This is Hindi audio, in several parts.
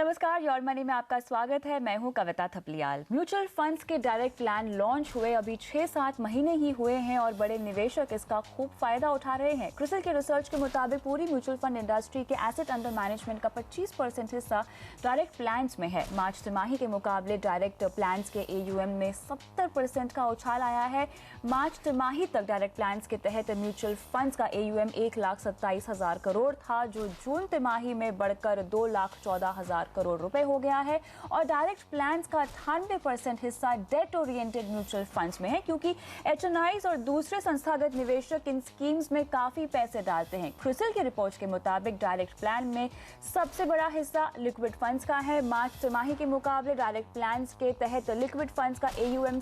नमस्कार, योर मनी में आपका स्वागत है। मैं हूं कविता थपलियाल। म्यूचुअल फंड्स के डायरेक्ट प्लान लॉन्च हुए अभी 6-7 महीने ही हुए हैं और बड़े निवेशक इसका खूब फायदा उठा रहे हैं। क्रिसिल के रिसर्च के मुताबिक पूरी म्यूचुअल फंड इंडस्ट्री के एसेट अंडर मैनेजमेंट का 25% हिस्सा डायरेक्ट प्लान्स में है। मार्च तिमाही के मुकाबले डायरेक्ट प्लान्स के AUM में 70% का उछाल आया है। मार्च तिमाही तक डायरेक्ट प्लान्स के तहत म्यूचुअल फंड्स का AUM 1,27,000 करोड़ था, जो जून तिमाही में बढ़कर 2,14,000 करोड़ रुपए हो गया है। और डायरेक्ट प्लान्स का 98% हिस्सा डेट ओरिएंटेड म्यूचुअल फंड्स में है, क्योंकि HNIs और दूसरे संस्थागत निवेशक इन स्कीम्स में काफी पैसे डालते हैं। क्रिसिल की रिपोर्ट के मुताबिक डायरेक्ट प्लान में सबसे बड़ा हिस्सा लिक्विड फंड्स का है। मार्च तिमाही के मुकाबले डायरेक्ट प्लान्स के तहत लिक्विड फंड्स का AUM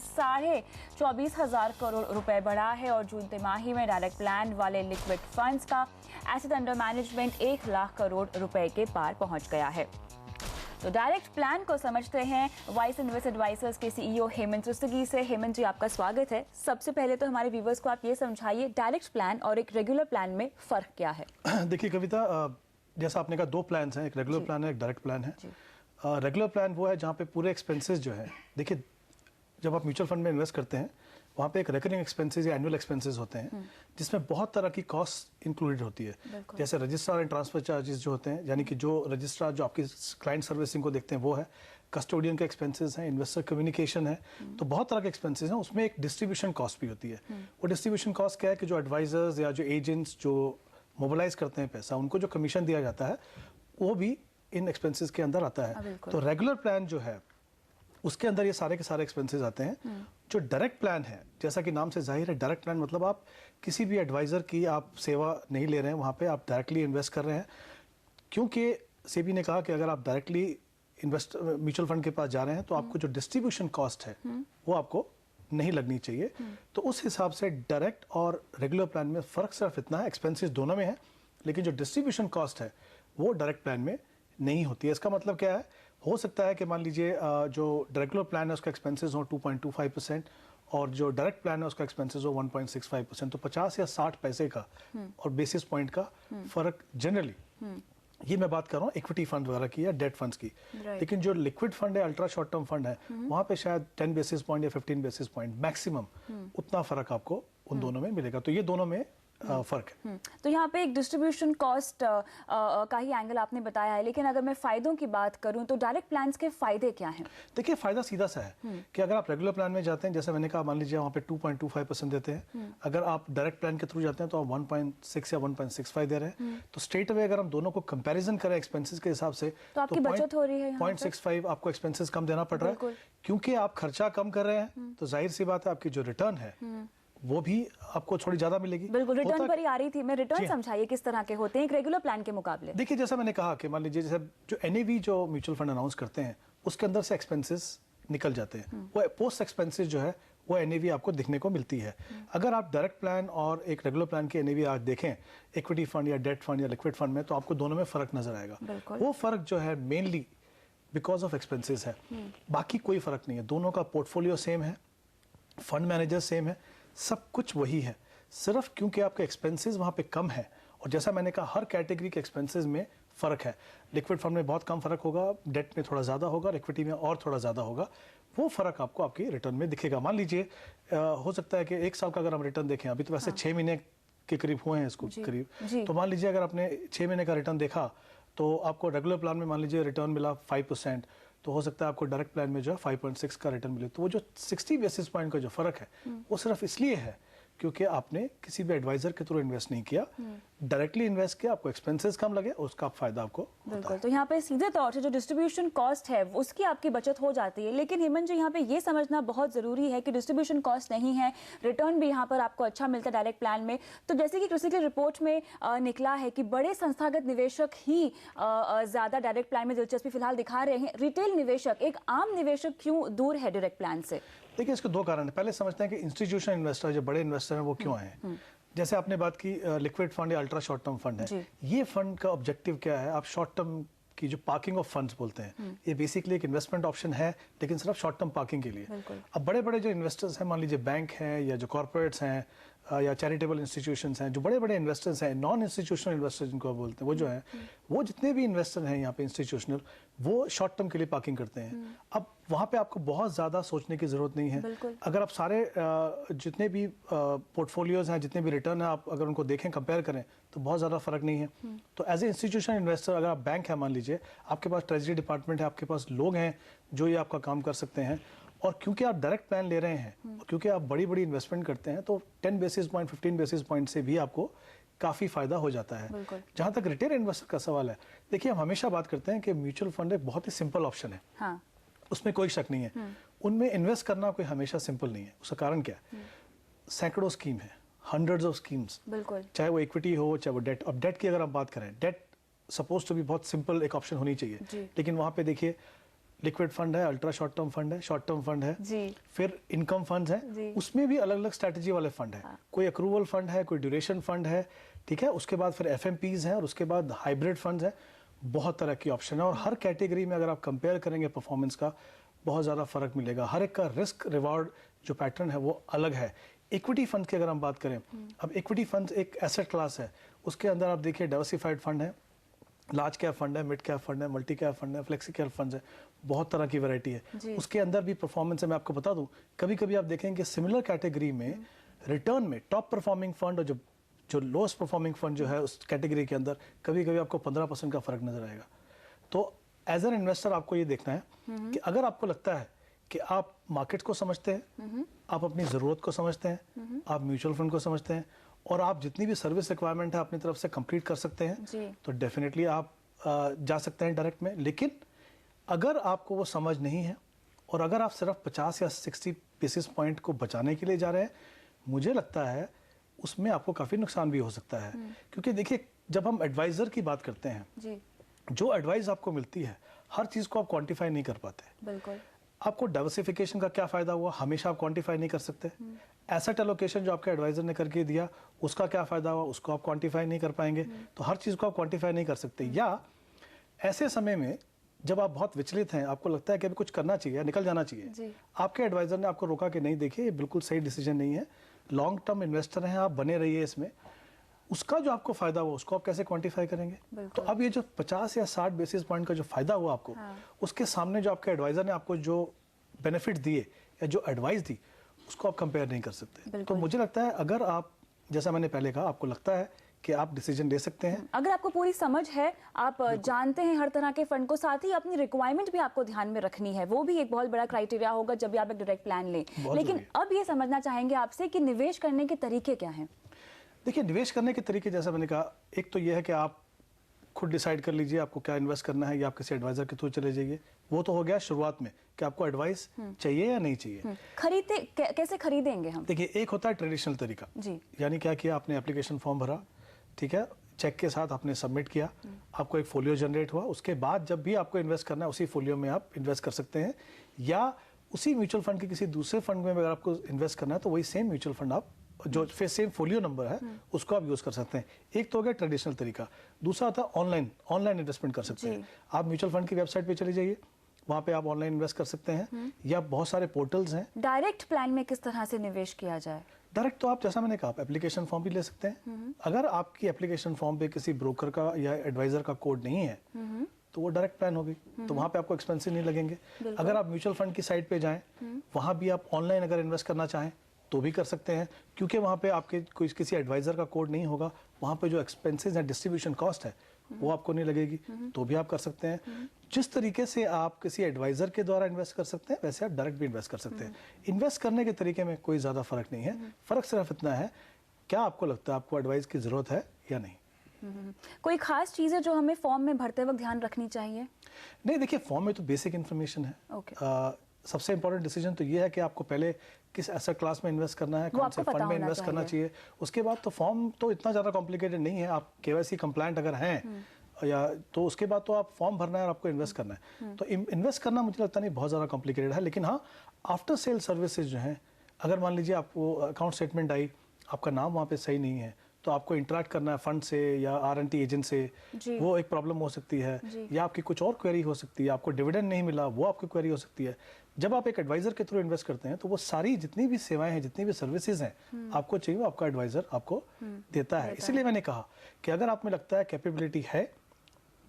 24,500 करोड़ रुपए बढ़ा है और जून तिमाही में डायरेक्ट प्लान वाले लिक्विड फंड्स का asset under management 1 lakh crore रुपए के पार पहुंच गया है। तो डायरेक्ट प्लान को समझते हैं वाइस इन्वेस्ट एडवाइजर्स के CEO हेमंत रुस्तगी से। हेमंत जी, आपका स्वागत है। सबसे पहले तो हमारे व्यूवर्स को आप ये समझाइए, डायरेक्ट प्लान और एक रेगुलर प्लान में फर्क क्या है? देखिए कविता, जैसा आपने कहा, दो प्लान्स हैं, एक रेगुलर प्लान है, एक डायरेक्ट प्लान है। रेगुलर प्लान वो है जहाँ पे पूरे एक्सपेंसेस जो है, देखिए जब आप म्यूचुअल फंड में इन्वेस्ट करते हैं वहाँ पे एक रिकरिंग एक्सपेंसेस या एनुअल एक्सपेंसेस होते हैं, जिसमें बहुत तरह की कॉस्ट इंक्लूडेड होती है। जैसे रजिस्ट्रार एंड ट्रांसफर चार्जेस जो होते हैं, यानी कि जो रजिस्ट्रार जो आपकी क्लाइंट सर्विसिंग को देखते हैं वो है, कस्टोडियन के एक्सपेंसेस हैं, इन्वेस्टर कम्युनिकेशन है, तो बहुत तरह के एक्सपेंसेस हैं। उसमें एक डिस्ट्रीब्यूशन कॉस्ट भी होती है। वो डिस्ट्रीब्यूशन कॉस्ट क्या है कि जो एडवाइजर्स या जो एजेंट्स जो मोबिलाइज करते हैं पैसा, उनको जो कमीशन दिया जाता है वो भी इन एक्सपेंसेस के अंदर आता है। तो रेगुलर प्लान जो है उसके अंदर ये सारे के सारे एक्सपेंसेस आते हैं। जो डायरेक्ट प्लान है, जैसा कि नाम से जाहिर है, डायरेक्ट प्लान मतलब आप किसी भी एडवाइजर की आप सेवा नहीं ले रहे हैं, वहाँ पे आप डायरेक्टली इन्वेस्ट कर रहे हैं। क्योंकि सेबी ने कहा कि अगर आप डायरेक्टली इन्वेस्ट म्यूचुअल फंड के पास जा रहे हैं तो आपको जो डिस्ट्रीब्यूशन कॉस्ट है वो आपको नहीं लगनी चाहिए। तो उस हिसाब से डायरेक्ट और रेगुलर प्लान में फ़र्क सिर्फ इतना है, एक्सपेंसेस दोनों में है, लेकिन जो डिस्ट्रीब्यूशन कॉस्ट है वो डायरेक्ट प्लान में नहीं होती है। इसका मतलब क्या है, हो सकता है कि मान लीजिए जो रेगुलर प्लान है उसका एक्सपेंसेस हो 2.25% और जो डायरेक्ट प्लान है उसका एक्सपेंसेस हो 1.65%, तो 50 या 60 पैसे का और बेसिस पॉइंट का फर्क जनरली, ये मैं बात कर रहा हूँ इक्विटी फंड वगैरह की या डेट फंड्स की। लेकिन जो लिक्विड फंड है, अल्ट्रा शॉर्ट टर्म फंड है, वहाँ पे शायद 10 बेसिस पॉइंट या 15 बेसिस पॉइंट मैक्सिमम, उतना फर्क आपको उन दोनों में मिलेगा। तो ये दोनों में फर्क है। तो यहाँ पे एक डिस्ट्रीब्यूशन कॉस्ट का ही एंगल आपने बताया है, लेकिन अगर मैं फायदों की बात करूँ तो डायरेक्ट प्लान्स के फायदे क्या हैं? देखिए, फायदा सीधा सा है कि अगर आप रेगुलर प्लान में जाते हैं, जैसे मैंने कहा, मान लीजिए वहाँ पे 2.25% देते हैं। अगर आप डायरेक्ट प्लान के थ्रू जाते हैं तो आप 1.6 या 1.65 दे रहे हैं। तो स्ट्रेट अवे अगर हम दोनों को कंपेरिजन करें एक्सपेंसेस के हिसाब से तो आपकी बचत हो रही है। 0.65 आपको एक्सपेंसेस कम देना पड़ रहा है, क्योंकि आप खर्चा कम कर रहे हैं। तो जाहिर सी बात है आपकी जो रिटर्न है वो भी आपको थोड़ी ज्यादा मिलेगी। बिल्कुल, रिटर्न पर ही आ रही थी मैं। रिटर्न समझाइए किस तरह के होते हैं एक रेगुलर प्लान के मुकाबले? देखिए, जैसा मैंने कहा कि मान लीजिए जैसे जो NAV जो म्यूचुअल फंड अनाउंस करते हैं उसके अंदर से एक्सपेंसेस निकल जाते हैं। वो पोस्ट एक्सपेंसेस जो है वो NAV आपको दिखने को मिलती है। अगर आप डायरेक्ट प्लान और एक रेगुलर प्लान की NAV आज देखें इक्विटी फंड या डेट फंड या लिक्विड फंड में, तो आपको दोनों में फर्क नजर आएगा। वो फर्क जो है मेनली बिकॉज ऑफ एक्सपेंसेस है, बाकी कोई फर्क नहीं है। दोनों का पोर्टफोलियो सेम है, फंड मैनेजर सेम है, सब कुछ वही है। सिर्फ क्योंकि आपके एक्सपेंसेस वहाँ पे कम है, और जैसा मैंने कहा हर कैटेगरी के एक्सपेंसेस में फ़र्क है। लिक्विड फंड में बहुत कम फ़र्क होगा, डेट में थोड़ा ज़्यादा होगा, इक्विटी में और थोड़ा ज़्यादा होगा। वो फ़र्क आपको आपकी रिटर्न में दिखेगा। मान लीजिए हो सकता है कि 1 साल का अगर हम रिटर्न देखें, अभी तो वैसे 6 महीने के करीब हुए हैं इसको करीब, तो मान लीजिए अगर आपने 6 महीने का रिटर्न देखा तो आपको रेगुलर प्लान में मान लीजिए रिटर्न मिला 5%, तो हो सकता है आपको डायरेक्ट प्लान में जो है 5.6 का रिटर्न मिले। तो वो जो 60 बेसिस पॉइंट का जो फर्क है वो सिर्फ इसलिए है क्योंकि आपने किसी भी एडवाइजर के थ्रू इन्वेस्ट नहीं किया, डायरेक्टली इन्वेस्ट किया, आपको एक्सपेंसेस कम लगे, उसका फायदा आपको बिल्कुल। तो यहाँ पे सीधे तौर से जो डिस्ट्रीब्यूशन कॉस्ट है उसकी आपकी बचत हो जाती है। लेकिन हेमंत जी, यहाँ पे ये समझना बहुत जरूरी है कि डिस्ट्रीब्यूशन कॉस्ट नहीं है, रिटर्न भी यहाँ पर आपको अच्छा मिलता है डायरेक्ट प्लान में। तो जैसे कि क्रिसिल की रिपोर्ट में निकला है कि बड़े संस्थागत निवेशक ही ज्यादा डायरेक्ट प्लान में दिलचस्पी फिलहाल दिखा रहे हैं। रिटेल निवेशक, एक आम निवेशक क्यों दूर है डायरेक्ट प्लान से? देखिए, इसके दो कारण है। पहले समझते हैं कि इंस्टीट्यूशनल इन्वेस्टर, जो बड़े इन्वेस्टर हैं, वो क्यों आए। जैसे आपने बात की लिक्विड फंड या अल्ट्रा शॉर्ट टर्म फंड है, ये फंड का ऑब्जेक्टिव क्या है? आप शॉर्ट टर्म की जो पार्किंग ऑफ फंड्स बोलते हैं, ये बेसिकली एक इन्वेस्टमेंट ऑप्शन है, लेकिन सिर्फ शॉर्ट टर्म पार्किंग के लिए। अब बड़े बड़े जो इन्वेस्टर्स हैं, मान लीजिए बैंक हैं या जो कॉर्पोरेट्स हैं, या चैरिटेबल इंस्टीट्यूशंस हैं, जो बड़े बड़े इन्वेस्टर्स हैं, नॉन इंस्टीट्यूशनल इन्वेस्टर्स जिनको आप बोलते हैं, वो जो हैं, वो जितने भी इन्वेस्टर हैं यहाँ पे इंस्टीट्यूशनल, वो शॉर्ट टर्म के लिए पार्किंग करते हैं। अब वहाँ पे आपको बहुत ज़्यादा सोचने की ज़रूरत नहीं है। अगर आप सारे जितने भी पोर्टफोलियोज़ हैं, जितने भी रिटर्न हैं, आप अगर उनको देखें, कंपेयर करें, तो बहुत ज़्यादा फ़र्क नहीं है। तो एज ए इंस्टीट्यूशनल इन्वेस्टर, अगर आप बैंक है, मान लीजिए आपके पास ट्रेजरी डिपार्टमेंट है, आपके पास लोग हैं जो ये आपका काम कर सकते हैं, और क्योंकि आप डायरेक्ट प्लान ले रहे हैं, क्योंकि आप बड़ी बड़ी इन्वेस्टमेंट करते हैं, तो 10 बेसिस पॉइंट 15 बेसिस पॉइंट से भी आपको काफ़ी फ़ायदा हो जाता है। जहाँ तक रिटेल इन्वेस्टर का सवाल है, देखिए हम हमेशा बात करते हैं कि म्यूचुअल फंड एक बहुत ही सिंपल ऑप्शन है। हाँ। उसमें कोई शक नहीं है। उनमें इन्वेस्ट करना कोई हमेशा सिंपल नहीं है। उसका कारण क्या है? सैकड़ों स्कीम है, हंड्रेड्स ऑफ स्कीम्स, चाहे वो इक्विटी हो, चाहे वो डेट। अब डेट की अगर आप बात करें, डेट सपोज टू भी बहुत सिंपल एक ऑप्शन होनी चाहिए, लेकिन वहाँ पे देखिए लिक्विड फंड है, अल्ट्रा शॉर्ट टर्म फंड है, शॉर्ट टर्म फंड है, फिर इनकम फंड्स हैं, उसमें भी अलग अलग स्ट्रैटेजी वाले फंड है। कोई अक्रूवल फंड है, कोई ड्यूरेशन फंड है, ठीक है। उसके बाद फिर एफएमपीज हैं, और उसके बाद हाइब्रिड फंड्स हैं। बहुत तरह की ऑप्शन है, और हर कैटेगरी में अगर आप कंपेयर करेंगे परफॉर्मेंस का, बहुत ज़्यादा फर्क मिलेगा। हर एक का रिस्क रिवॉर्ड जो पैटर्न है वो अलग है। इक्विटी फंड की अगर हम बात करें, अब इक्विटी फंड एक एसेट क्लास है, उसके अंदर आप देखिए डाइवर्सिफाइड फंड है, लार्ज कैप फंड है, मिड कैप फंड है, मल्टी कैप फंड है, फ्लेक्सी कैप फंड है, बहुत तरह की वैरायटी है। उसके अंदर भी परफॉर्मेंस है। मैं आपको बता दूं, कभी कभी आप देखेंगे सिमिलर कैटेगरी में रिटर्न में टॉप परफॉर्मिंग फंड और जो लोएस्ट परफॉर्मिंग फंड जो है उस कैटेगरी के अंदर, कभी कभी आपको 15% का फर्क नजर आएगा। तो एज एन इन्वेस्टर आपको ये देखना है कि अगर आपको लगता है कि आप मार्केट को समझते हैं, आप अपनी ज़रूरत को समझते हैं, आप म्यूचुअल फंड को समझते हैं, और आप जितनी भी सर्विस रिक्वायरमेंट है अपनी तरफ से कंप्लीट कर सकते हैं, तो डेफिनेटली आप जा सकते हैं डायरेक्ट में। लेकिन अगर आपको वो समझ नहीं है, और अगर आप सिर्फ 50 या 60 बेसिस पॉइंट को बचाने के लिए जा रहे हैं, मुझे लगता है उसमें आपको काफ़ी नुकसान भी हो सकता है। क्योंकि देखिए, जब हम एडवाइज़र की बात करते हैं, जो एडवाइस आपको मिलती है, हर चीज़ को आप क्वांटिफाई नहीं कर पाते। बिल्कुल। आपको डाइवर्सिफिकेशन का क्या फ़ायदा हुआ, हमेशा आप क्वांटिफाई नहीं कर सकते। एसेट एलोकेशन जो आपके एडवाइजर ने करके दिया, उसका क्या फ़ायदा हुआ, उसको आप क्वांटिफाई नहीं कर पाएंगे। तो हर चीज़ को आप क्वांटिफाई नहीं कर सकते। या ऐसे समय में जब आप बहुत विचलित हैं, आपको लगता है कि अभी कुछ करना चाहिए या निकल जाना चाहिए, आपके एडवाइजर ने आपको रोका कि नहीं, देखिए ये बिल्कुल सही डिसीजन नहीं है, लॉन्ग टर्म इन्वेस्टर हैं आप, बने रहिए इसमें, उसका जो आपको फायदा हुआ उसको आप कैसे क्वांटिफाई करेंगे? तो अब ये जो 50 या 60 बेसिस पॉइंट का जो फायदा हुआ आपको, उसके सामने जो आपके एडवाइजर ने आपको जो बेनिफिट दिए या जो एडवाइस दी, उसको आप कंपेयर नहीं कर सकते। तो मुझे लगता है अगर आप, जैसा मैंने पहले कहा, आपको लगता है कि आप डिसीजन ले सकते हैं, अगर आपको पूरी समझ है, आप जानते हैं हर तरह के फंड को, साथ ही अपनी रिक्वायरमेंट भी आपको ध्यान में रखनी है, वो भी एक बहुत बड़ा क्राइटेरिया होगा जब भी आप एक डायरेक्ट प्लान लें। लेकिन अब ये समझना चाहेंगे आपसे कि निवेश करने के तरीके क्या हैं? देखिए, निवेश करने के तरीके जैसा मैंने कहा, एक तो ये है कि आप खुद डिसाइड कर लीजिए आपको क्या इन्वेस्ट करना है, या आप किसी एडवाइजर के थ्रू चले जाइए। वो तो हो गया शुरुआत में कि आपको एडवाइस चाहिए या नहीं चाहिए। खरीदते कैसे खरीदेंगे हम? देखिए, एक होता है ट्रेडिशनल तरीका, यानी क्या किया आपने, एप्लीकेशन फॉर्म भरा, ठीक है, चेक के साथ आपने सबमिट किया, आपको एक फोलियो जनरेट हुआ, उसके बाद जब भी आपको इन्वेस्ट करना है उसी फोलियो में आप इन्वेस्ट कर सकते हैं, या उसी म्यूचुअल फंड के किसी दूसरे फंड में अगर आपको इन्वेस्ट करना है तो वही सेम म्यूचुअल फंड आप जो फिर सेम फोलियो नंबर है उसको आप यूज कर सकते हैं। एक तो हो गया ट्रेडिशनल तरीका, दूसरा होता है ऑनलाइन इन्वेस्टमेंट कर सकते हैं। आप म्यूचुअल फंड की वेबसाइट पे चले जाइए, वहाँ पे आप ऑनलाइन इन्वेस्ट कर सकते हैं, या बहुत सारे पोर्टल्स हैं। डायरेक्ट प्लान में किस तरह से निवेश किया जाए? डायरेक्ट तो आप, जैसा मैंने कहा, आप एप्लीकेशन फॉर्म भी ले सकते हैं। अगर आपकी एप्लीकेशन फॉर्म पे किसी ब्रोकर का या एडवाइजर का कोड नहीं है तो वो डायरेक्ट प्लान होगी, तो वहाँ पे आपको एक्सपेंसिव नहीं लगेंगे। अगर आप म्यूचुअल फंड की साइट पे जाएं, वहाँ भी आप ऑनलाइन अगर इन्वेस्ट करना चाहें तो भी कर सकते हैं, क्योंकि वहाँ पे आपके कोई किसी एडवाइजर का कोड नहीं होगा। वहाँ पे जो एक्सपेंसेस है, डिस्ट्रीब्यूशन कॉस्ट है, वो आपको नहीं लगेगी, तो भी आप कर सकते हैं। जिस तरीके से आप किसी एडवाइजर के द्वारा इन्वेस्ट कर सकते हैं, वैसे आप डायरेक्ट भी इन्वेस्ट कर सकते हैं। इन्वेस्ट करने के तरीके में कोई ज़्यादा फर्क नहीं है। फर्क सिर्फ इतना है, क्या आपको लगता है आपको एडवाइस की ज़रूरत है या नहीं। कोई खास चीज़ है जो हमें फॉर्म में भरते वक्त ध्यान रखनी चाहिए? नहीं, देखिए, फॉर्म में तो बेसिक इन्फॉर्मेशन है। सबसे इंपॉर्टेंट डिसीजन तो ये है कि आपको पहले किस एसेट क्लास में इन्वेस्ट करना है, कौन से फंड में इन्वेस्ट करना चाहिए। उसके बाद तो फॉर्म तो इतना ज़्यादा कॉम्प्लिकेटेड नहीं है। आप केवाईसी कंप्लायंट अगर हैं या, तो उसके बाद तो आप फॉर्म भरना है और आपको इन्वेस्ट करना है। तो इन्वेस्ट करना मुझे लगता नहीं बहुत ज़्यादा कॉम्प्लिकेटेड है। लेकिन हाँ, आफ्टर सेल सर्विसेज जो हैं, अगर मान लीजिए आपको अकाउंट स्टेटमेंट आई, आपका नाम वहाँ पे सही नहीं है, तो आपको इंटरेक्ट करना है फंड से या R&T एजेंट से, वो एक प्रॉब्लम हो सकती है, या आपकी कुछ और क्वेरी हो सकती है, आपको डिविडेंड नहीं मिला वो आपकी क्वेरी हो सकती है। जब आप एक एडवाइजर के थ्रू इन्वेस्ट करते हैं तो वो सारी जितनी भी सेवाएं हैं, जितनी भी सर्विसेज हैं आपको चाहिए, वो आपका एडवाइजर आपको देता है। इसीलिए मैंने कहा कि अगर आप में लगता है कैपेबिलिटी है,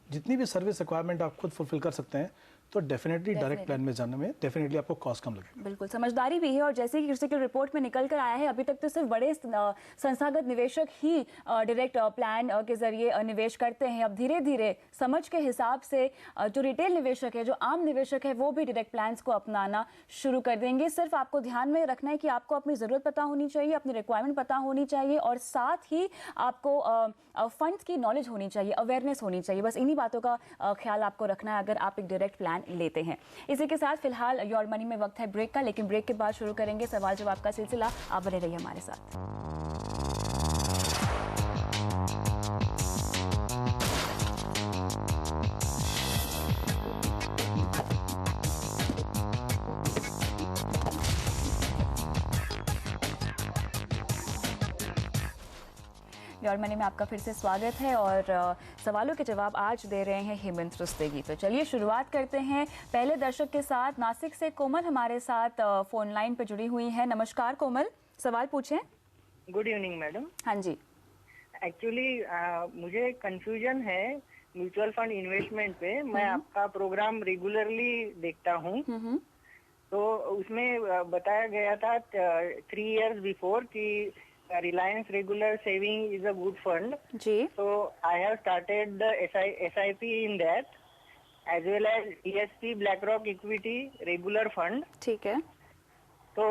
जितनी भी सर्विस रिक्वायरमेंट आप खुद फुलफिल कर सकते हैं, तो डेफिनेटली डायरेक्ट प्लान में जाने में डेफिनेटली आपको कॉस्ट कम लगेगा। बिल्कुल, समझदारी भी है। और जैसे कि क्रिसिकल रिपोर्ट में निकल कर आया है, अभी तक तो सिर्फ बड़े संस्थागत निवेशक ही डायरेक्ट प्लान के जरिए निवेश करते हैं। अब धीरे धीरे समझ के हिसाब से जो रिटेल निवेशक है, जो आम निवेशक है, वो भी डायरेक्ट प्लान्स को अपनाना शुरू कर देंगे। सिर्फ आपको ध्यान में रखना है कि आपको अपनी ज़रूरत पता होनी चाहिए, अपनी रिक्वायरमेंट पता होनी चाहिए, और साथ ही आपको फंड्स की नॉलेज होनी चाहिए, अवेयरनेस होनी चाहिए। बस इन्हीं बातों का ख्याल आपको रखना है अगर आप एक डायरेक्ट प्लान लेते हैं। इसी के साथ फिलहाल योर मनी में वक्त है ब्रेक का, लेकिन ब्रेक के बाद शुरू करेंगे सवाल जवाब का सिलसिला। आप बने रहिए हमारे साथ। योर मनी में आपका फिर से स्वागत है और सवालों के जवाब आज दे रहे हैं हेमंत रुस्तेगी। तो चलिए शुरुआत करते हैं पहले दर्शक के साथ। नासिक से कोमल हमारे साथ फोन लाइन पे जुड़ी हुई है। नमस्कार कोमल, सवाल पूछें। Good evening madam. हाँ जी। एक्चुअली मुझे कंफ्यूजन है म्यूचुअल फंड इन्वेस्टमेंट पे। मैं आपका प्रोग्राम रेगुलरली देखता हूँ, तो उसमें बताया गया था 3 years बिफोर कि Reliance regular saving is a good fund. जी। So I have started the SIP in that, as well as ESP BlackRock Equity regular fund. ठीक है। तो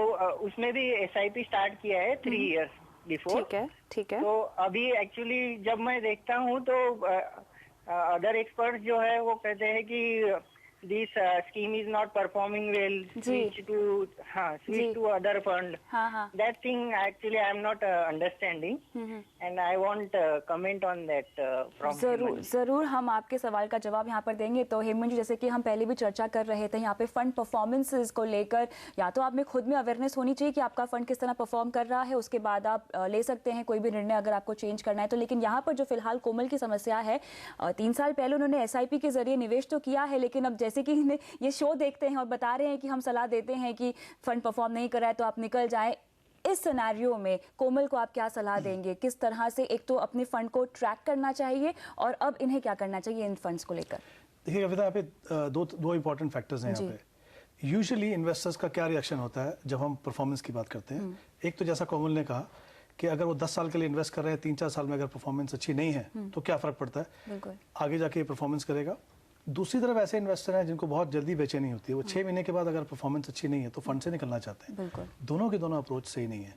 उसमें भी SIP स्टार्ट किया है 3 years बिफोर। ठीक है, ठीक है। तो अभी एक्चुअली जब मैं देखता हूँ तो अदर एक्सपर्ट जो है वो कहते हैं कि this scheme is not performing well, switch to other fund. That thing actually I am not understanding and I want comment on that from. जरूर हम आपके सवाल का जवाब यहाँ पर देंगे। तो हेमंत जी, जैसे कि हम पहले भी चर्चा कर रहे थे, यहाँ पे फंड परफॉर्मेंसेस को लेकर या तो आप में खुद में अवेयरनेस होनी चाहिए कि आपका फंड किस तरह परफॉर्म कर रहा है, उसके बाद आप ले सकते हैं कोई भी निर्णय अगर आपको चेंज करना है तो। लेकिन यहाँ पर जो फिलहाल कोमल की समस्या है, 3 साल पहले उन्होंने SIP के जरिए निवेश तो किया है, लेकिन अब जैसे कि ये शो देखते हैं और बता रहे हैं कि हम सलाह देते हैं कि फंड परफॉर्म नहीं कर रहा है तो आप निकल जाएं। इस सिनेरियो में कोमल को आप क्या सलाह देंगे? किस तरह से एक तो अपने फंड को ट्रैक करना चाहिए और अब इन्हें क्या करना चाहिए इन फंड्स को लेकर? देखिए कविता, यहाँ पे दो इंपॉर्टेंट फैक्टर्स हैं यहाँ पे। यूजुअली इन्वेस्टर्स का क्या रिएक्शन होता है जब हम परफॉर्मेंस की बात करते हैं? एक तो जैसा कोमल ने कहा कि अगर वो 10 साल के लिए इन्वेस्ट कर रहे हैं, 3-4 साल में अगर परफॉर्मेंस अच्छी नहीं है तो क्या फर्क पड़ता है, आगे जाके परफॉर्मेंस करेगा। दूसरी तरफ ऐसे इन्वेस्टर हैं जिनको बहुत जल्दी बेचैनी होती है, वो 6 महीने के बाद अगर परफॉर्मेंस अच्छी नहीं है तो फंड से निकलना चाहते हैं। दोनों के दोनों अप्रोच सही नहीं है।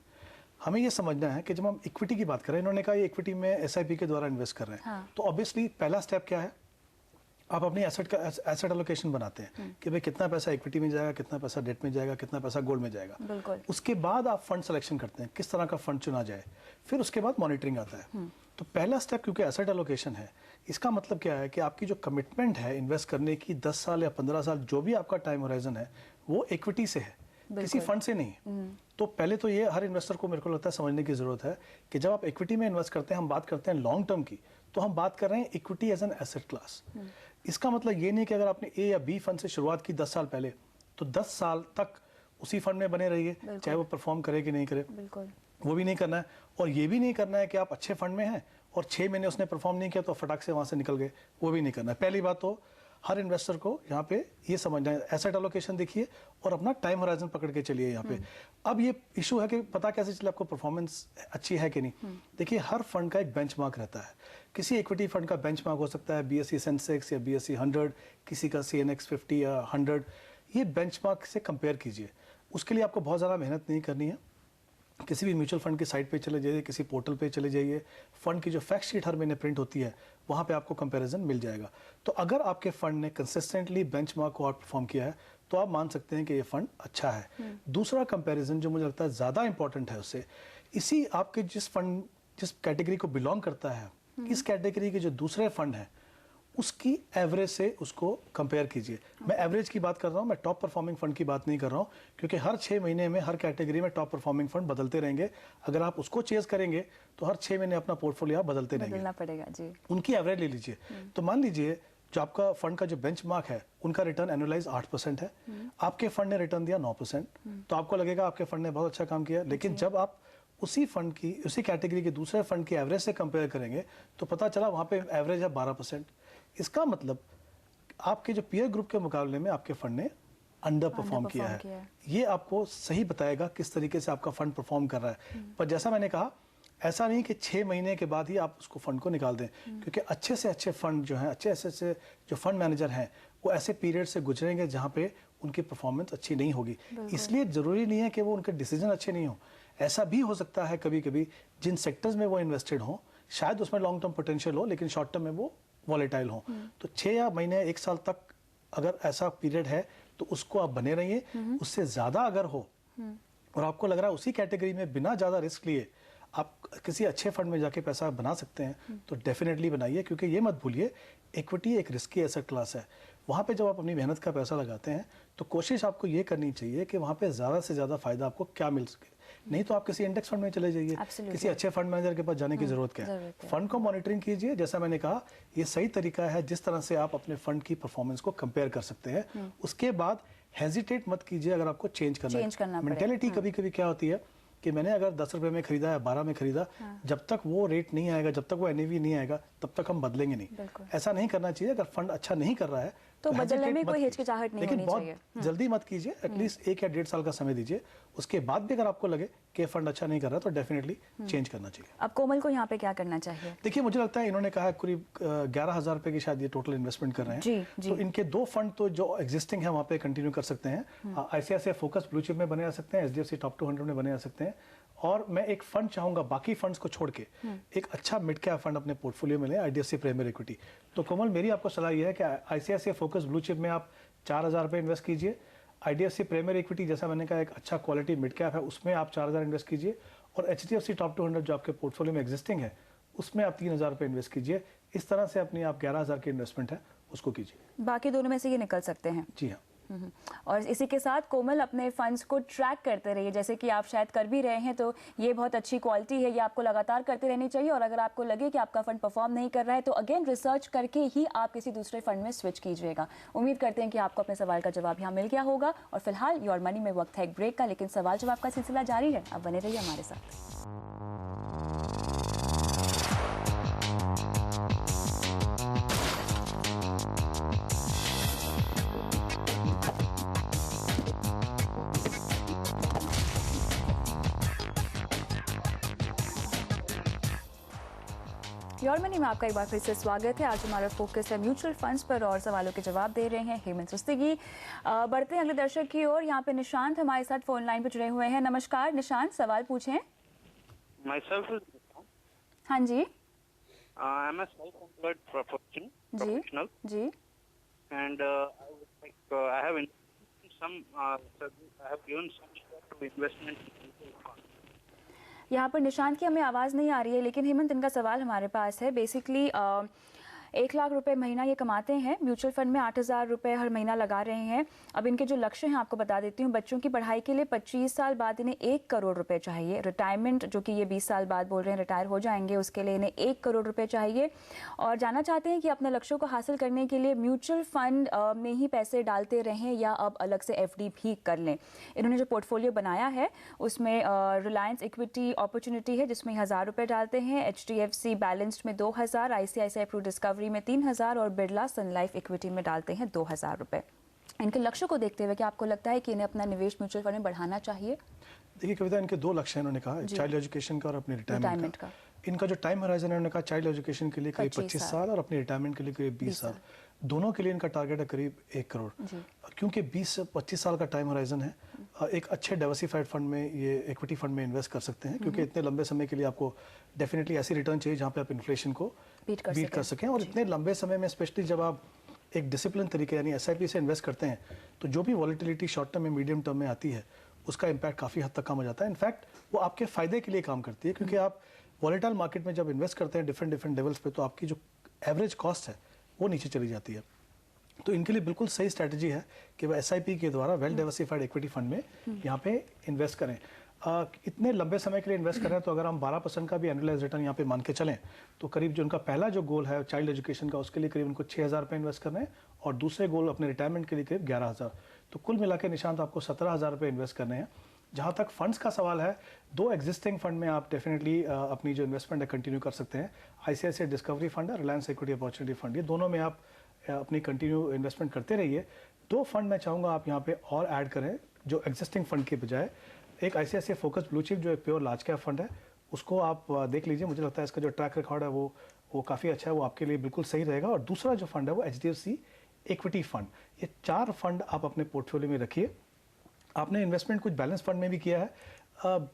हमें ये समझना है कि जब हम इक्विटी की बात करें, इन्होंने कहा ये इक्विटी में SIP के द्वारा इन्वेस्ट कर रहे हैं, तो ऑब्वियसली पहला स्टेप क्या है, आप अपनी एसेट एलोकेशन बनाते हैं कि भाई कितना पैसा इक्विटी में जाएगा, कितना पैसा डेट में जाएगा, कितना पैसा गोल्ड में जाएगा। उसके बाद आप फंड सिलेक्शन करते हैं, किस तरह का फंड चुना जाए, फिर उसके बाद मॉनिटरिंग आता है। तो पहला स्टेप क्योंकि एसेट एलोकेशन है, इसका मतलब क्या है कि आपकी जो कमिटमेंट है इन्वेस्ट करने की 10 साल या 15 साल जो भी आपका टाइम होराइजन है वो इक्विटी से है, किसी फंड से नहीं। तो पहले तो ये हर इन्वेस्टर को मेरे को लगता है समझने की जरूरत है कि जब आप इक्विटी में इन्वेस्ट करते हैं, हम बात करते हैं लॉन्ग टर्म की, तो हम बात कर रहे हैं equity as an asset class. इसका मतलब ये नहीं कि अगर आपने A या B फंड से शुरुआत की 10 साल पहले तो 10 साल तक उसी फंड में बने रहिए, चाहे वो परफॉर्म करे कि नहीं करे, वो भी नहीं करना है। और ये भी नहीं करना है कि आप अच्छे फंड में हैं और 6 महीने उसने परफॉर्म नहीं किया तो फटाक से वहां से निकल गए, वो भी नहीं करना है। पहली बात तो हर इन्वेस्टर को यहाँ पे ये समझना है, एसेट एलोकेशन देखिए और अपना टाइम होराइजन पकड़ के चलिए यहाँ पे। अब ये इशू है कि पता कैसे चले आपको परफॉर्मेंस अच्छी है कि नहीं। देखिए हर फंड का एक बेंचमार्क रहता है। किसी इक्विटी फंड का बेंचमार्क हो सकता है BSE सेंसेक्स या BSE 100, किसी का CNX 50 या 100। ये बेंचमार्क से कंपेयर कीजिए। उसके लिए आपको बहुत ज़्यादा मेहनत नहीं करनी है। किसी भी म्यूचुअल फंड की साइट पे चले जाइए, किसी पोर्टल पे चले जाइए, फंड की जो फैक्ट शीट हर महीने प्रिंट होती है वहाँ पे आपको कंपैरिजन मिल जाएगा। तो अगर आपके फंड ने कंसिस्टेंटली बेंचमार्क को आउट परफॉर्म किया है तो आप मान सकते हैं कि ये फंड अच्छा है। दूसरा कंपैरिजन जो मुझे लगता है ज़्यादा इंपॉर्टेंट है उससे, इसी आपके जिस कैटेगरी को बिलोंग करता है, इस कैटेगरी के जो दूसरे फंड हैं उसकी एवरेज से उसको कंपेयर कीजिए। मैं एवरेज की बात कर रहा हूँ, मैं टॉप परफॉर्मिंग फंड की बात नहीं कर रहा हूँ, क्योंकि हर 6 महीने में हर कैटेगरी में टॉप परफॉर्मिंग फंड बदलते रहेंगे। अगर आप उसको चेज करेंगे तो हर 6 महीने अपना पोर्टफोलियो आप बदलते रहेंगे, बदलना पड़ेगा जी। उनकी एवरेज ले लीजिए। तो मान लीजिए जो आपका फंड का जो बेंचमार्क है उनका रिटर्न एनुअलाइज 8% है, आपके फंड ने रिटर्न दिया 9%, तो आपको लगेगा आपके फंड ने बहुत अच्छा काम किया। लेकिन जब आप उसी फंड की, उसी कैटेगरी के दूसरे फंड की एवरेज से कंपेयर करेंगे तो पता चला वहां पे एवरेज है 12%। इसका मतलब आपके जो पीयर ग्रुप के मुकाबले में आपके फंड ने अंडर परफॉर्म किया है। ये आपको सही बताएगा किस तरीके से आपका फंड परफॉर्म कर रहा है। पर जैसा मैंने कहा, ऐसा नहीं कि 6 महीने के बाद ही आप उसको फंड को निकाल दें, क्योंकि अच्छे से अच्छे फंड जो हैं, अच्छे से जो फंड मैनेजर हैं, वो ऐसे पीरियड से गुजरेंगे जहाँ पे उनकी परफॉर्मेंस अच्छी नहीं होगी। इसलिए जरूरी नहीं है कि वो उनके डिसीजन अच्छे नहीं हो। ऐसा भी हो सकता है कभी कभी जिन सेक्टर्स में वो इन्वेस्टेड हो, शायद उसमें लॉन्ग टर्म पोटेंशियल हो, लेकिन शॉर्ट टर्म में वो वॉलेटाइल हो। तो 6 या महीने 1 साल तक अगर ऐसा पीरियड है तो उसको आप बने रहिए। उससे ज्यादा अगर हो और आपको लग रहा है उसी कैटेगरी में बिना ज्यादा रिस्क लिए आप किसी अच्छे फंड में जाके पैसा बना सकते हैं, तो डेफिनेटली बनाइए। क्योंकि ये मत भूलिए, इक्विटी एक रिस्की एसेट क्लास है। वहाँ पे जब आप अपनी मेहनत का पैसा लगाते हैं तो कोशिश आपको ये करनी चाहिए कि वहाँ पे ज़्यादा से ज़्यादा फायदा आपको क्या मिल सके। नहीं तो आप किसी इंडेक्स फंड में चले जाइए, किसी अच्छे फंड मैनेजर के पास जाने की जरूरत क्या है। फंड को मॉनिटरिंग कीजिए। जैसा मैंने कहा, ये सही तरीका है जिस तरह से आप अपने फंड की परफॉर्मेंस को कंपेयर कर सकते हैं। उसके बाद हेजिटेट मत कीजिए अगर आपको चेंज करना है। मेंटेलिटी कभी कभी क्या होती है कि मैंने अगर 10 रुपए में खरीदा या 12 में खरीदा, जब तक वो रेट नहीं आएगा, जब तक वो एनएवी नहीं आएगा, तब तक हम बदलेंगे नहीं। ऐसा नहीं करना चाहिए। अगर फंड अच्छा नहीं कर रहा है तो बदलने में कोई हिचकिचाहट नहीं होनी चाहिए। लेकिन बहुत जल्दी मत कीजिए, एटलीस्ट 1 या 1.5 साल का समय दीजिए। उसके बाद भी अगर आपको लगे कि फंड अच्छा नहीं कर रहा तो डेफिनेटली चेंज करना चाहिए। अब कोमल को यहाँ पे क्या करना चाहिए? देखिए, मुझे लगता है इन्होंने कहा करीब 11,000 रुपए की शायद ये टोटल इन्वेस्टमेंट कर रहे हैं। तो इनके 2 फंड तो जो एग्जिस्टिंग है वहाँ पे कंटिन्यू कर सकते हैं। ICICI फोकस ब्लू चिप में बने आ सकते हैं, HDFC टॉप 200 में बने आ सकते हैं। और मैं एक फंड चाहूंगा बाकी फंड्स को छोड़ के एक अच्छा मिड कैप फंड अपने पोर्टफोलियो में ले, IDFC प्राइमरी इक्विटी। तो कोमल, मेरी आपको सलाह यह है कि ICICI फोकस ब्लू चिप में आप 4,000 रुपए इन्वेस्ट कीजिए। IDFC प्राइमरी इक्विटी, जैसा मैंने कहा, एक अच्छा क्वालिटी मिड कैप है, उसमें आप 4,000 इन्वेस्ट कीजिए। और HDFC टॉप 200 जो आपके पोर्टफोलियो में एग्जिस्टिंग है, उसमें आप 3,000 रुपए इन्वेस्ट कीजिए। इस तरह से अपनी आप 11,000 की इन्वेस्टमेंट है उसको कीजिए। बाकी दोनों में से ये निकल सकते हैं। जी हाँ। और इसी के साथ कोमल, अपने फंड्स को ट्रैक करते रहिए, जैसे कि आप शायद कर भी रहे हैं। तो ये बहुत अच्छी क्वालिटी है, ये आपको लगातार करते रहनी चाहिए। और अगर आपको लगे कि आपका फंड परफॉर्म नहीं कर रहा है तो अगेन रिसर्च करके ही आप किसी दूसरे फंड में स्विच कीजिएगा। उम्मीद करते हैं कि आपको अपने सवाल का जवाब यहाँ मिल गया होगा। और फिलहाल योर मनी में वक्त है एक ब्रेक का, लेकिन सवाल जवाब का सिलसिला जारी है। आप बने रहिए हमारे साथ। योर मनी में आपका एक बार फिर से स्वागत है। आज हमारा फोकस है म्यूचुअल फंड्स पर और सवालों के जवाब दे रहे हैं हेमंत सुस्तिगी। बढ़ते हैं अगले दर्शक की ओर। यहाँ पे निशांत हमारे साथ फोन लाइन पर जुड़े हुए हैं। नमस्कार निशांत, सवाल पूछें। हाँ जी। I'm a self-employed professional. Ji. And I have given some to investment in mutual fund. यहाँ पर निशांत की हमें आवाज़ नहीं आ रही है, लेकिन हेमंत, इनका सवाल हमारे पास है। बेसिकली 1 लाख रुपए महीना ये कमाते हैं, म्यूचुअल फंड में 8,000 रुपए हर महीना लगा रहे हैं। अब इनके जो लक्ष्य हैं आपको बता देती हूँ। बच्चों की पढ़ाई के लिए 25 साल बाद इन्हें 1 करोड़ रुपए चाहिए। रिटायरमेंट, जो कि ये 20 साल बाद बोल रहे हैं रिटायर हो जाएंगे, उसके लिए इन्हें 1 करोड़ रुपए चाहिए। और जानना चाहते हैं कि अपने लक्ष्यों को हासिल करने के लिए म्यूचुअल फंड में ही पैसे डालते रहें या अब अलग से FD भी कर लें। इन्होंने जो पोर्टफोलियो बनाया है उसमें रिलायंस इक्विटी अपॉर्चुनिटी है जिसमें 1,000 रुपए डालते हैं, HDFC बैलेंस्ड में 2,000, ICICI प्रू डिस्कवरी में 3,000 और बिरला सन लाइफ इक्विटी में डालते हैं 2,000 रुपए। इनके लक्ष्य को देखते हुए क्या आपको लगता है कि इन्हें अपना निवेश म्यूचुअल फंड में बढ़ाना चाहिए? देखिए कविता, इनके 2 लक्ष्य हैं उन्होंने कहा, चाइल्ड एजुकेशन का और अपने रिटायरमेंट का। इनका जो टाइम होराइजन है, उन्होंने कहा चाइल्ड एजुकेशन के लिए करीब 25 साल और अपने रिटायरमेंट के लिए करीब 20 साल। दोनों के लिए इनका टारगेट है करीब 1 करोड़। क्योंकि 20 से 25 साल का टाइम होराइजन है, एक अच्छे डाइवर्सिफाइड फंड में, ये इक्विटी फंड में इन्वेस्ट कर सकते हैं। क्योंकि इतने लंबे समय के लिए आपको डेफिनेटली ऐसी रिटर्न चाहिए जहाँ पे आप इन्फ्लेशन को बीट कर सकें। और इतने लंबे समय में, स्पेशली जब आप एक डिसिप्लिन तरीके यानी SIP से इन्वेस्ट करते हैं, तो जो भी वॉलिटिलिटी शॉर्ट टर्म में, मीडियम टर्म में आती है, उसका इम्पैक्ट काफ़ी हद तक कम हो जाता है। इनफैक्ट वो आपके फायदे के लिए काम करती है, क्योंकि आप वॉलेटाइल मार्केट में जब इन्वेस्ट करते हैं डिफरेंट लेवल्स पे, तो आपकी जो एवरेज कॉस्ट है वो नीचे चली जाती है। तो इनके लिए बिल्कुल सही स्ट्रैटेजी है कि वह SIP के द्वारा वेल डाइवर्सिफाइड इक्विटी फंड में यहाँ पे इन्वेस्ट करें। इतने लंबे समय के लिए इन्वेस्ट करें तो अगर हम 12% का भी एनुअलाइज रिटर्न यहाँ पे मान के चलें तो करीब जो उनका पहला जो गोल है चाइल्ड एजुकेशन का, उसके लिए करीब उनको 6,000 रुपये इन्वेस्ट करना है और दूसरे गोल अपने रिटायरमेंट के लिए करीब 11,000। तो कुल मिला के निशांत आपको 17,000 रुपये इन्वेस्ट करने हैं। जहाँ तक फंड्स का सवाल है, 2 एग्जिस्टिंग फंड में आप डेफिनेटली अपनी जो इन्वेस्टमेंट है कंटिन्यू कर सकते हैं। ICICI डिस्कवरी फंड है, रिलायंस इक्विटी अपॉर्चुनिटी फंड, ये दोनों में आप अपनी कंटिन्यू इन्वेस्टमेंट करते रहिए। 2 फंड मैं चाहूँगा आप यहाँ पे और ऐड करें जो एग्जिस्टिंग फंड के बजाय। एक ICICI फोकस ब्लू चिप जो एक प्योर लार्ज कैप फंड है, उसको आप देख लीजिए। मुझे लगता है इसका जो ट्रैक रिकॉर्ड है वो काफ़ी अच्छा है, वो आपके लिए बिल्कुल सही रहेगा। और दूसरा जो फंड है वो HDFC इक्विटी फंड। ये 4 फंड आप अपने पोर्टफोलियो में रखिए। आपने इन्वेस्टमेंट कुछ बैलेंस फंड में भी किया है,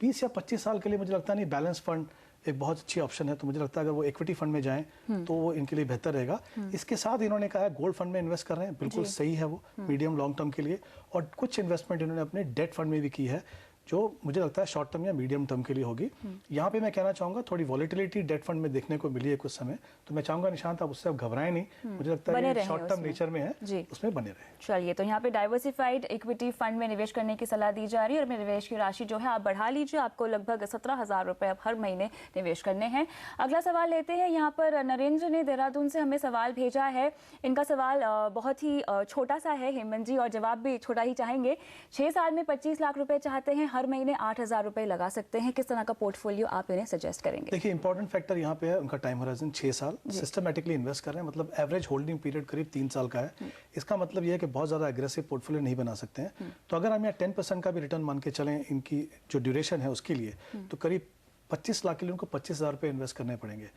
20 या 25 साल के लिए मुझे लगता नहीं बैलेंस फंड एक बहुत अच्छी ऑप्शन है। तो मुझे लगता है अगर वो इक्विटी फंड में जाएं तो वो इनके लिए बेहतर रहेगा। इसके साथ इन्होंने कहा है गोल्ड फंड में इन्वेस्ट कर रहे हैं, बिल्कुल सही है वो मीडियम लॉन्ग टर्म के लिए। और कुछ इन्वेस्टमेंट इन्होंने अपने डेट फंड में भी की है जो मुझे लगता है शॉर्ट टर्म या मीडियम टर्म के लिए होगी। यहाँ पे मैं कहना चाहूँगा थोड़ी वॉलेटिलिटी डेट फंड में देखने को मिली है कुछ समय, तो मैं चाहूँगा निशांत आप उससे अब घबराएं नहीं। मुझे लगता है ये शॉर्ट टर्म नेचर में है, उसमें बने रहे। चलिए, तो यहाँ पे डाइवर्सिफाइड इक्विटी फंड में निवेश करने की सलाह दी जा रही है और निवेश की राशि जो है आप बढ़ा लीजिए। आपको लगभग 17,000 रुपये अब हर महीने निवेश करने हैं। अगला सवाल लेते हैं। यहाँ पर नरेंद्र ने देहरादून से हमें सवाल भेजा है। इनका सवाल बहुत ही छोटा सा है हेमंत जी, और जवाब भी छोटा ही चाहेंगे। 6 साल में 25 लाख रुपए चाहते हैं, हर महीने 8,000 रुपए लगा सकते हैं। किस तरह का पोर्टफोलियो आप इन्हें सजेस्ट करेंगे? देखिए, इंपॉर्टेंट फैक्टर यहाँ पे है उनका टाइम होराइजन 6 साल। सिस्टमेटिकली इन्वेस्ट कर रहे हैं, मतलब एवरेज होल्डिंग पीरियड करीब 3 साल का है। इसका मतलब ये है कि बहुत ज़्यादा एग्रेसिव पोर्टफोलियो नहीं बना सकते हैं। तो अगर हम यहाँ 10% का भी रिटर्न मान के चलें इनकी जो ड्यूरेशन है उसके लिए, तो करीब 25 लाख के लिए उनको 25,000 रुपये इन्वेस्ट करने पड़ेंगे।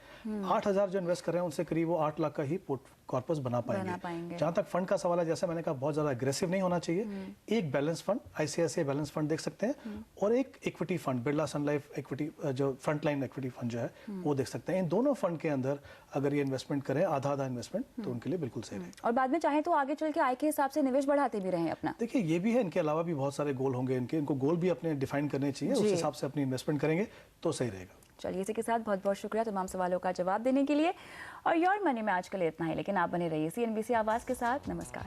8,000 जो इन्वेस्ट कर रहे हैं उनसे करीब वो 8 लाख का ही कॉर्पस बना पाएंगे। जहाँ तक फंड का सवाल है, जैसे मैंने कहा, बहुत ज़्यादा एग्रेसिव नहीं होना चाहिए। एक balance fund, ICICI balance fund देख सकते हैं, और एक इक्विटी फंड, बिरला सन लाइफ इक्विटी जो फ्रंटलाइन इक्विटी फंड जो है वो देख सकते हैं। इन दोनों फंड के अंदर अगर ये इन्वेस्टमेंट करें, आधा इन्वेस्टमेंट, तो उनके लिए बिल्कुल सही रहेगा। और बाद में चाहे तो आगे चल के आय के हिसाब से निवेश बढ़ाते भी रहें अपना। देखिए, ये भी है, इनके अलावा भी बहुत सारे गोल होंगे इनको गोल भी अपने डिफाइन करने चाहिए, उस हिसाब से अपनी इन्वेस्टमेंट करेंगे तो सही रहेगा। चलिए, इसी के साथ बहुत बहुत शुक्रिया तमाम सवालों का जवाब देने के लिए। और योर मनी में आज के लिए इतना ही, लेकिन आप बने रहिए CNBC आवाज़ के साथ। नमस्कार।